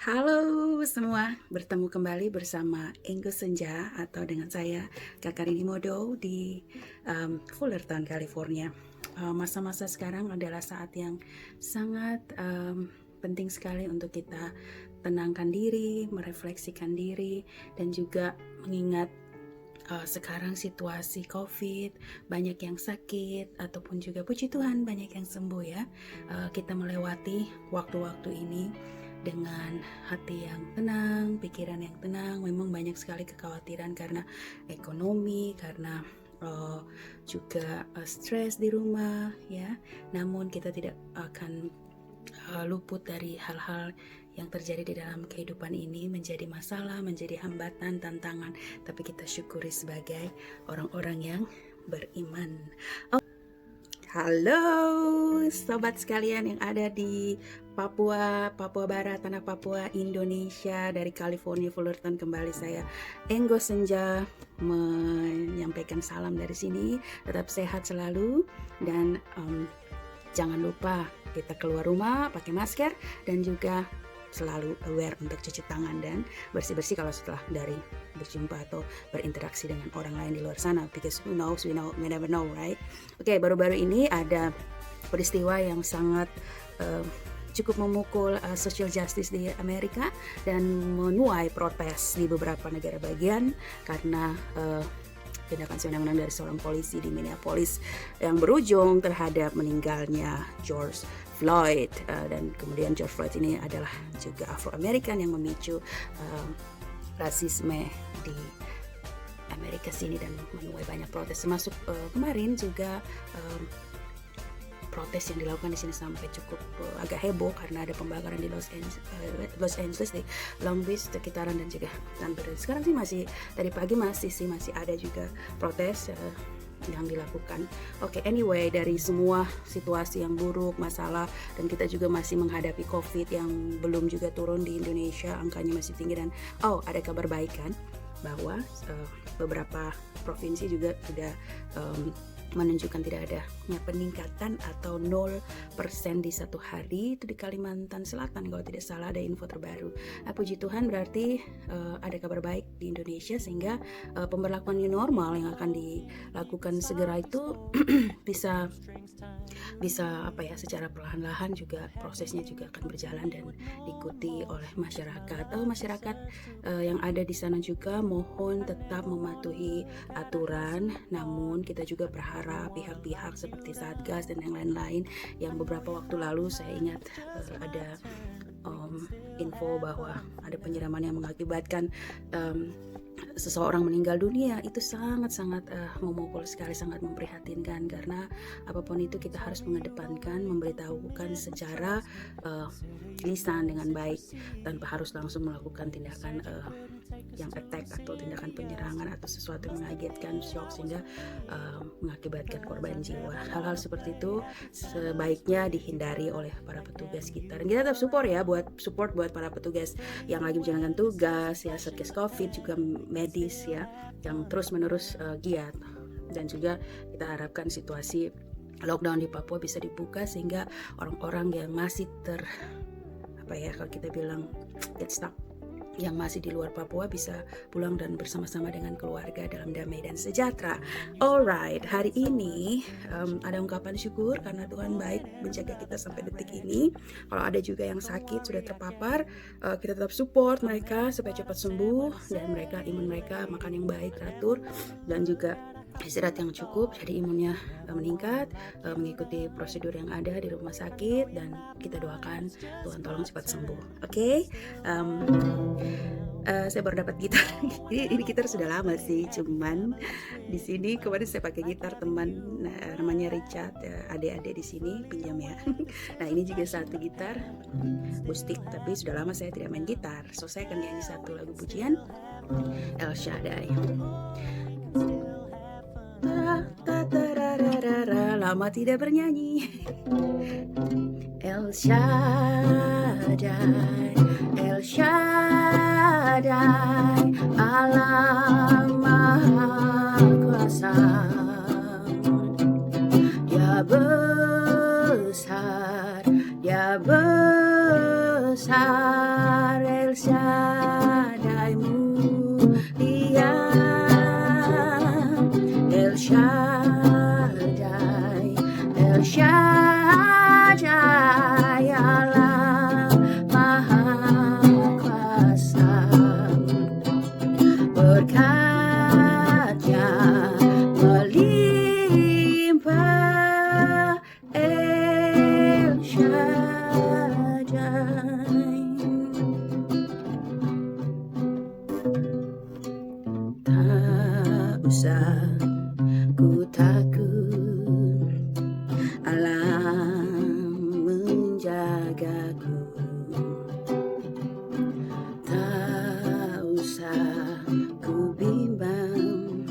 Halo semua, bertemu kembali bersama Enggo Senja atau dengan saya Kakarini Modo di Fullerton, California. Masa-masa sekarang adalah saat yang sangat penting sekali untuk kita tenangkan diri, merefleksikan diri, dan juga mengingat sekarang situasi COVID, banyak yang sakit ataupun juga puji Tuhan banyak yang sembuh ya. Kita melewati waktu-waktu ini dengan hati yang tenang, pikiran yang tenang. Memang banyak sekali kekhawatiran karena ekonomi, karena juga stres di rumah ya. Namun kita tidak akan luput dari hal-hal yang terjadi di dalam kehidupan ini, menjadi masalah, menjadi hambatan, tantangan, tapi kita syukuri sebagai orang-orang yang beriman. Halo sobat sekalian yang ada di Papua Barat, tanah Papua, Indonesia. Dari California, Fullerton, kembali saya Enggo Senja menyampaikan salam dari sini. Tetap sehat selalu dan jangan lupa kita keluar rumah pakai masker dan juga selalu aware untuk cuci tangan dan bersih-bersih kalau setelah dari berjumpa atau berinteraksi dengan orang lain di luar sana, because who knows, we never know, right? Oke, baru-baru ini ada peristiwa yang sangat cukup memukul social justice di Amerika dan menuai protes di beberapa negara bagian karena tindakan sewenang-wenang dari seorang polisi di Minneapolis yang berujung terhadap meninggalnya George Floyd. Dan kemudian George Floyd ini adalah juga Afro-American yang memicu rasisme di Amerika sini dan menuai banyak protes, termasuk kemarin juga protes yang dilakukan di sini sampai cukup agak heboh karena ada pembakaran di Los Angeles, di Long Beach sekitaran dan juga Denver. Sekarang sih masih tadi pagi masih ada juga protes yang dilakukan. Oke, anyway, dari semua situasi yang buruk, masalah, dan kita juga masih menghadapi COVID yang belum juga turun di Indonesia, angkanya masih tinggi, dan ada kabar baik kan bahwa beberapa provinsi juga sudah menunjukkan tidak adanya peningkatan atau 0% di satu hari. Itu di Kalimantan Selatan kalau tidak salah, ada info terbaru. Puji Tuhan, berarti ada kabar baik di Indonesia sehingga pemberlakuan new normal yang akan dilakukan segera itu bisa secara perlahan-lahan juga prosesnya juga akan berjalan dan diikuti oleh masyarakat. Masyarakat yang ada di sana juga mohon tetap mematuhi aturan, namun kita juga berharap pihak-pihak seperti Satgas dan yang lain-lain yang beberapa waktu lalu saya ingat ada info bahwa ada penyiraman yang mengakibatkan seseorang meninggal dunia. Itu sangat-sangat memukul sekali, sangat memprihatinkan, karena apapun itu kita harus mengedepankan, memberitahukan secara lisan dengan baik tanpa harus langsung melakukan tindakan yang attack atau tindakan penyerangan atau sesuatu yang mengagetkan, shock sehingga mengakibatkan korban jiwa. Hal-hal seperti itu sebaiknya dihindari oleh para petugas kita, dan kita tetap support buat para petugas yang lagi menjalankan tugas ya, Satgas COVID, juga medis ya, yang terus-menerus giat. Dan juga kita harapkan situasi lockdown di Papua bisa dibuka sehingga orang-orang yang masih kalau kita bilang get stuck, yang masih di luar Papua bisa pulang dan bersama-sama dengan keluarga dalam damai dan sejahtera. Alright, hari ini ada ungkapan syukur karena Tuhan baik menjaga kita sampai detik ini. Kalau ada juga yang sakit, sudah terpapar, kita tetap support mereka supaya cepat sembuh, dan imun mereka makan yang baik, teratur, dan juga istirahat yang cukup jadi imunnya meningkat, mengikuti prosedur yang ada di rumah sakit, dan kita doakan Tuhan tolong cepat sembuh. Oke. Saya baru dapat gitar. ini gitar sudah lama sih, cuman di sini kemarin saya pakai gitar teman namanya Richard, adik-adik di sini pinjam ya. Nah, ini juga satu gitar akustik, tapi sudah lama saya tidak main gitar, so saya akan nyanyi satu lagu pujian, El Shaddai. Lama tidak bernyanyi. El Shaddai, El Shaddai, Allah Maha Kuasa. Dia besar, Dia besar, Shaddai mulia, El Shaddai, El Shaddai, Allah Maha Kuasa, berkatnya melimpah, El Shaddai. Tak usah ku takut, Allah menjagaku. Tak usah ku bimbang,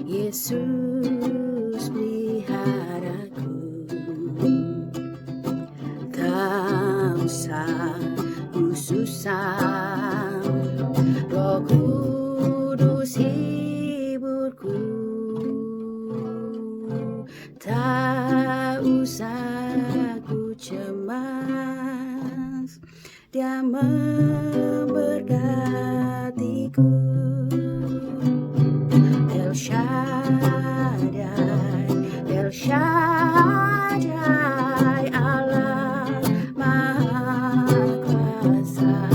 Yesus peliharaku. Tak usah ku susah, Roh Kudus hiburku. Tak usah ku cemas, Dia memberkatiku. El Shaddai, El Shaddai, Allah Maha Kuasa.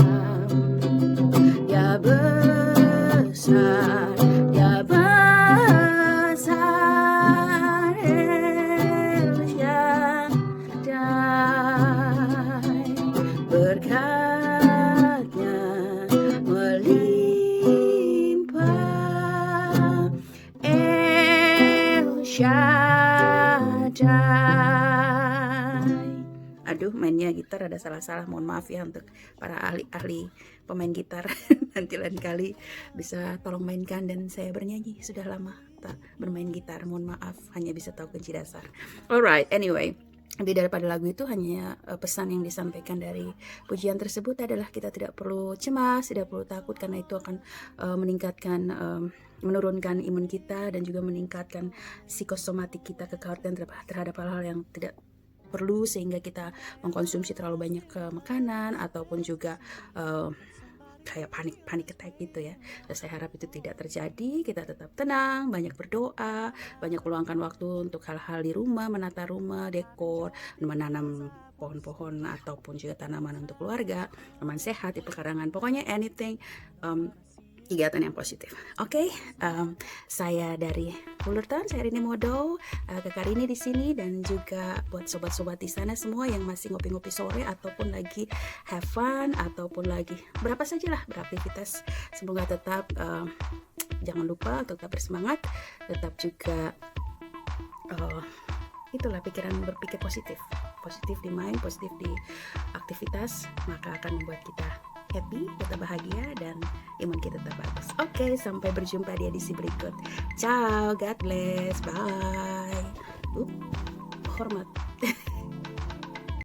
Dia besar, Dia besar, El Shaddai. Berkatnya melimpah, El Shaddai. Aduh, mainnya gitar ada salah-salah, mohon maaf ya untuk para ahli-ahli pemain gitar. Nanti lain kali bisa tolong mainkan, dan saya bernyanyi sudah lama tak bermain gitar, mohon maaf, hanya bisa tahu kunci dasar. Alright, anyway, lebih daripada lagu itu hanya pesan yang disampaikan dari pujian tersebut adalah kita tidak perlu cemas, tidak perlu takut, karena itu akan menurunkan imun kita dan juga meningkatkan psikosomatik kita, kekhawatiran terhadap hal-hal yang tidak perlu, sehingga kita mengkonsumsi terlalu banyak makanan ataupun juga kayak panik attack gitu ya. Dan saya harap itu tidak terjadi. Kita tetap tenang, banyak berdoa, banyak meluangkan waktu untuk hal-hal di rumah, menata rumah, dekor, menanam pohon-pohon ataupun juga tanaman untuk keluarga, teman sehat di pekarangan, pokoknya anything, kegiatan yang positif. Oke, saya dari Fullerton, saya Rini Modo, Kakak Rini di sini, dan juga buat sobat-sobat di sana semua yang masih ngopi-ngopi sore ataupun lagi have fun ataupun lagi berapa sajalah beraktivitas, semoga tetap jangan lupa tetap bersemangat, tetap juga itulah pikiran, berpikir positif di mind, positif di aktivitas, maka akan membuat kita happy, kita bahagia, dan imun kita tetap bagus. Oke, sampai berjumpa di edisi berikut. Ciao, God bless, bye. Hormat.